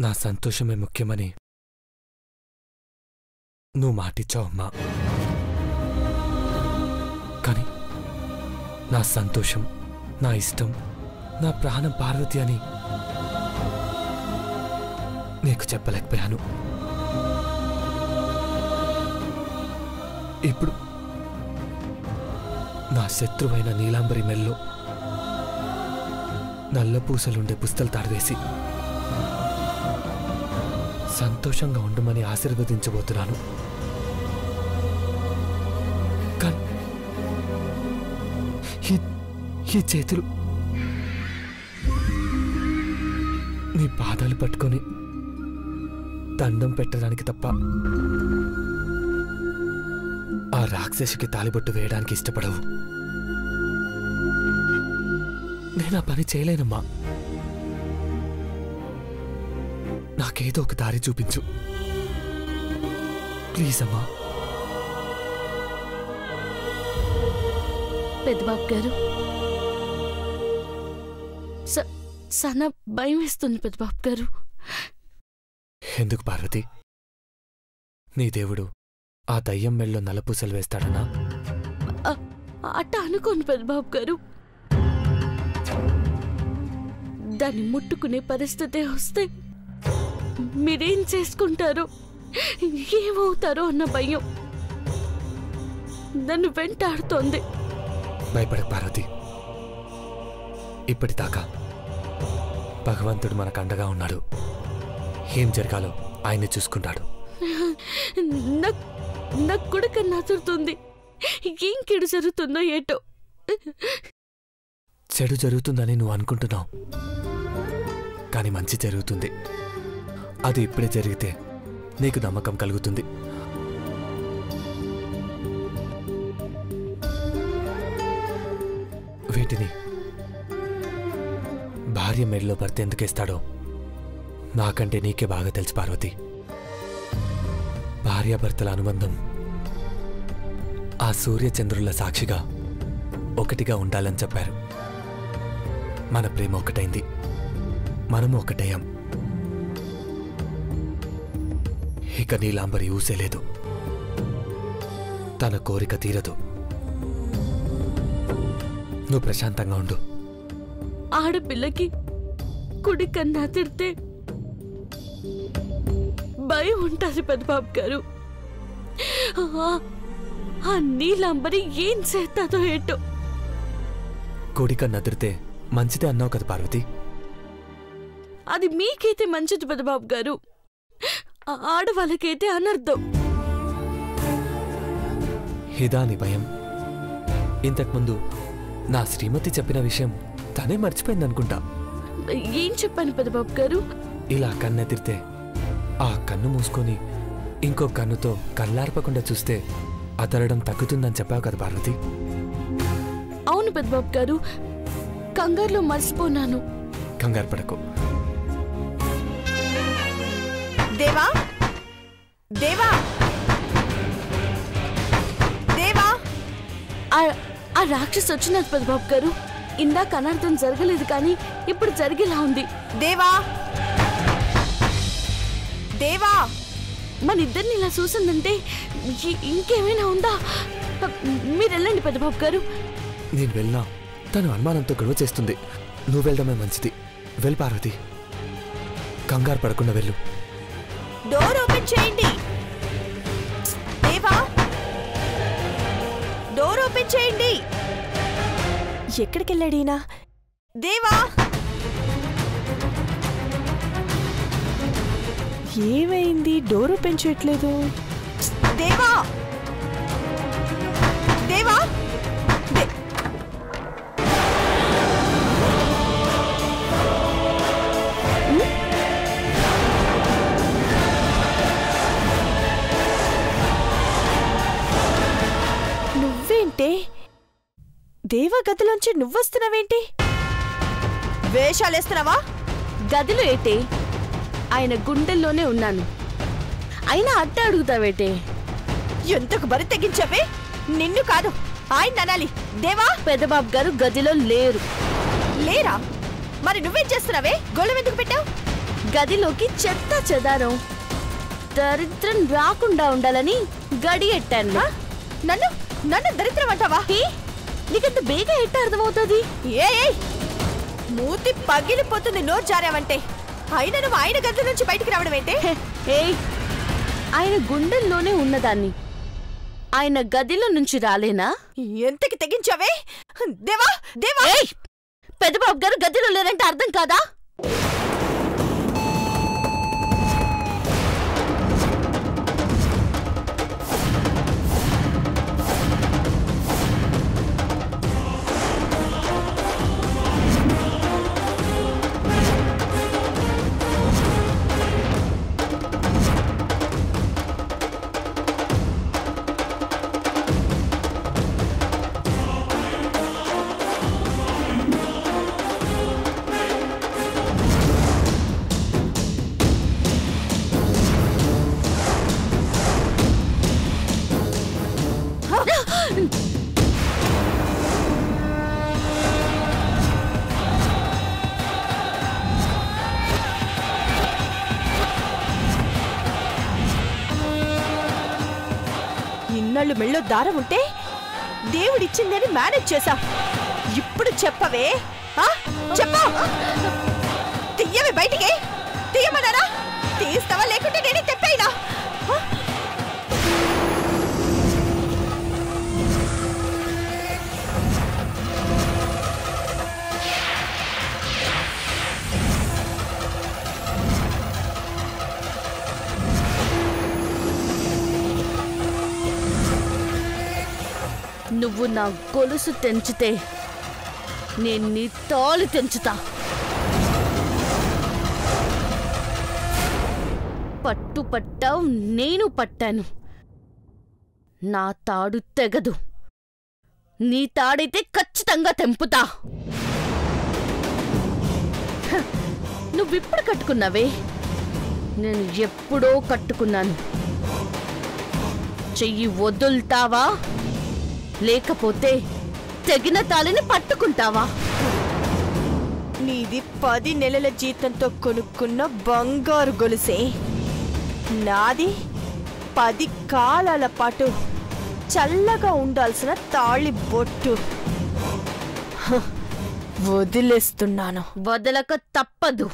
నా సంతోషమే ముఖ్యమని నువ్వు మాటిచ్చావు అమ్మా. కానీ నా సంతోషం, నా ఇష్టం, నా ప్రాణం పార్వతి అని నీకు చెప్పలేకపోయాను. ఇప్పుడు నా శత్రువైన నీలాంబరి మెల్లో నల్ల పూసలుండే పుస్తలు తాడవేసి సంతోషంగా ఉండమని ఆశీర్వదించబోతున్నాను. కానీ ఈ చేతులు నీ పాదాలు పట్టుకొని దండం పెట్టడానికి తప్ప ఆ రాక్షసికి తాలిబొట్టు వేయడానికి ఇష్టపడవు. నేను ఆ పని చేయలేనమ్మా. నాకేదో ఒక దారి చూపించు ప్లీజ్ అమ్మా. పెద్దబాబు గారు, సన్న భయం వేస్తుంది పెద్దబాబు గారు. ఎందుకు పార్వతి? నీ దేవుడు ఆ దయ్యం మెళ్ళలో నల్లపూసలు వేస్తాడనా? అట్ట అనుకోను పెద్దబాబు గారు. దాన్ని ముట్టుకునే పరిస్థితి వస్తే మీరేం చేసుకుంటారో, ఏమవుతారో అన్న భయం నన్ను వెంటాడుతోంది. భయపడకు పార్వతి. ఇప్పటిదాకా భగవంతుడు మనకు అండగా ఉన్నాడు. ఏం జరగాలో ఆయన్ని చూసుకుంటాడు. నాకు కూడా కన్నాచుతుంది. ఏం చెడు జరుగుతుందో ఏటో. చెడు జరుగుతుందని నువ్వు అనుకుంటున్నావు, కానీ మంచి జరుగుతుంది. అది ఇప్పుడే జరిగితే నీకు నమ్మకం కలుగుతుంది. వీటిని భార్య మెడలో భర్త ఎందుకేస్తాడో నాకంటే నీకే బాగా తెలుసు పార్వతి. భార్యాభర్తల అనుబంధం ఆ సూర్యచంద్రుల సాక్షిగా ఒకటిగా ఉండాలని చెప్పారు. మన ప్రేమ ఒకటైంది, మనము ఒకటయ్యాం. ఇక నీలాంబరి ఊసేలేదు, తన కోరిక తీరదు. నువ్వు ప్రశాంతంగా ఉండు. ఆడపిల్లకి కుడి కన్నా తిడితే భయం ఉంటుంది పెద్దబాబు గారు. ఆ నీలాంబరి ఏం చేస్తాదో ఏటో. కుడి కన్నా తిడితే మంచిదే అన్నావు కదా పార్వతి. అది మీకైతే మంచిది పెద్దబాబు గారు, ఆడవాళ్ళకైతే అనర్థం. ఇదా నీ భయం? ఇంతకుముందు నా శ్రీమతి చెప్పిన విషయం తనే మర్చిపోయిందనుకుంటా. ఏం చెప్పాను పెద్దబాబు గారు? ఇలా కన్నెదిరితే ఆ కన్ను మూసుకొని ఇంకో కన్నుతో కళ్ళార్పకుండా చూస్తే అతరడం తగ్గుతుందని చెప్పావు కదా పార్వతి. అవును పెద్దబాబు గారు, కంగారులో మర్చిపోనాను. కంగారు పడకు. దేవా, దేవా, దేవా! ఆ రాక్షసి వచ్చినది పెద్దబాబు గారు. ఇందాక అనర్థం జరగలేదు, కానీ ఇప్పుడు జరిగేలా ఉంది. దేవా, దేవా! మన ఇద్దరిని ఇలా చూసిందంటే ఇంకేమైనా ఉందా? మీరు వెళ్ళండి పెద్దబాబు గారు. నేను వెళ్ళినా తను అనుమానంతో గొడవ చేస్తుంది. నువ్వు వెళ్ళడమే మంచిది. వెళ్ళు పార్వతి, కంగారు పడకుండా వెళ్ళు. డోర్ ఓపెన్ చేయండి. దేవా, డోర్ ఓపెన్ చేయండి. ఎక్కడికెళ్ళాడీనా? దేవా! ఏమైంది? డోర్ ఓపెన్ చేయట్లేదు. దేవా, దేవా! నువ్వేంటే? దేవా గదిలోంచి నువ్వొస్తున్నావేంటి? వేషాలేస్తున్నావా? గదిలో ఏటే? ఆయన గుండెల్లోనే ఉన్నాను. అయినా అట్ట అడుగుతావేటే? ఎంతకు బరి తెగించావే? నిన్ను కాదు, ఆయన అనాలి. దేవా! పెద్దబాబు గారు గదిలో లేరు. లేరా? మరి నువ్వేం చేస్తున్నావే? గొడవ ఎందుకు పెట్టావు? గదిలోకి చెత్త చెదారం దరిద్రం రాకుండా ఉండాలని గడియెట్టాను. నన్ను నన్ను దరిద్రం అంటావా? నీకంత బేగా ఎట్ట అర్థమవుతుంది? ఏ మూతి పగిలిపోతుంది నోరు జారావంటే. అయినా నువ్వు ఆయన గది నుంచి బయటికి రావడం ఏంటే? ఆయన గుండెల్లోనే ఉన్నదాన్ని ఆయన గదిలో నుంచి రాలేనా? ఎంతకి తెగించావే? దేవా దేవా! పెద్దబాబు గారు గదిలో లేరంటే అర్థం కాదా? ఇన్నాళ్ళు మెళ్ళో దారం ఉంటే దేవుడిచ్చిందని మేనేజ్ చేశావు. ఇప్పుడు చెప్పవే? చెప్పు. తీయవే బయటికి. తీయమన్నారా? తీస్తావా లేకుంటే నేనే తెప్పైనా? నువ్వు నా గొలుసు తెంచితే నేను నీ తాళి తెంచుతా. పట్టు పట్టావు, నేను పట్టాను. నా తాడు తెగదు. నీ తాడైతే ఖచ్చితంగా తెంపుతా. నువ్విప్పుడు కట్టుకున్నావే, నేను ఎప్పుడో కట్టుకున్నాను. చెయ్యి వదులుతావా లేకపోతే తెగిన తాళిని పట్టుకుంటావా? నీది 10 నెలల జీతంతో కొనుక్కున్న బంగారు గొలుసే. నాది 10 కాలాల పాటు చల్లగా ఉండాల్సిన తాళి బొట్టు. వదిలేస్తున్నాను. వదలక తప్పదు.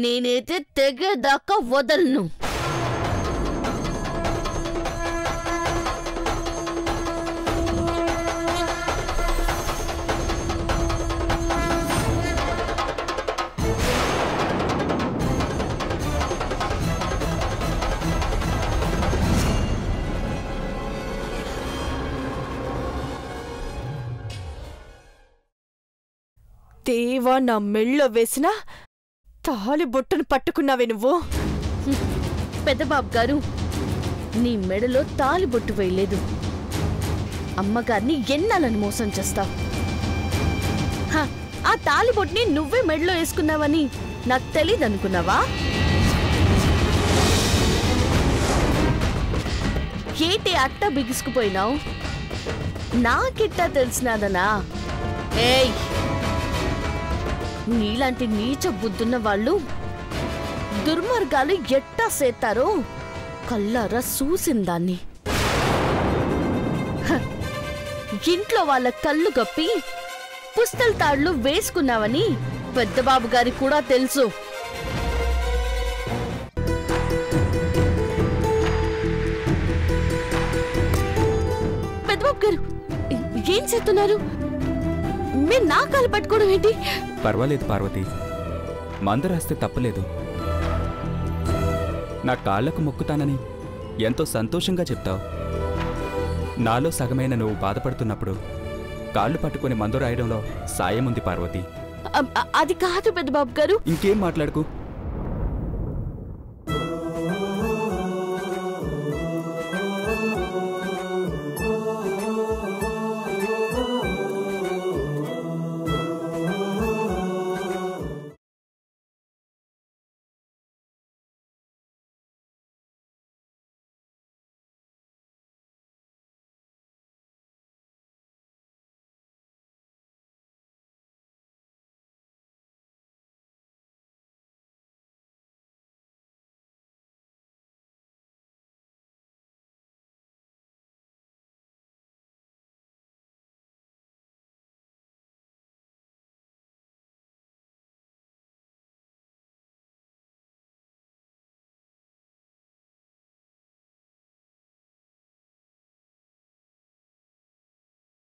నేనైతే తెగేదాకా వదలను. దేవా, నా మెళ్ళో వేసిన తాళి బొట్టును పట్టుకున్నావే నువ్వు. పెద్దబాబు గారు, నీ మెడలో తాలిబొట్టు వేయలేదు. అమ్మగారిని ఎన్నాలని మోసం చేస్తావు? ఆ తాలిబొట్టుని నువ్వే మెడలో వేసుకున్నావని నాకు తెలీదనుకున్నావా? ఏటి అట్ట బిగుసుకుపోయినావు? నాకిట్టా తెలిసినాదనా? ఏయ్, నీలాంటి నీచ బుద్ధున్న వాళ్ళు దుర్మార్గాలు ఎట్టా సేతారో కల్లారా చూసిందాన్ని. ఇంట్లో వాళ్ళ కళ్ళు గప్పి పుస్తల తాళ్లు వేసుకున్నావని పెద్దబాబు గారి కూడా తెలుసు. పెద్దబాబు గారు ఏం చేస్తున్నారు? మీరు నా కాలు పట్టుకోవడం ఏంటి? పర్వాలేదు పార్వతి, మందు రాస్తే తప్పలేదు. నా కాళ్లకు మొక్కుతానని ఎంతో సంతోషంగా చెప్తావు. నాలో సగమైన నువ్వు బాధపడుతున్నప్పుడు కాళ్ళు పట్టుకుని మందు రాయడంలో సాయం ఉంది పార్వతి. అది కాదు పెద్దబాబు గారు. ఇంకేం మాట్లాడుకు.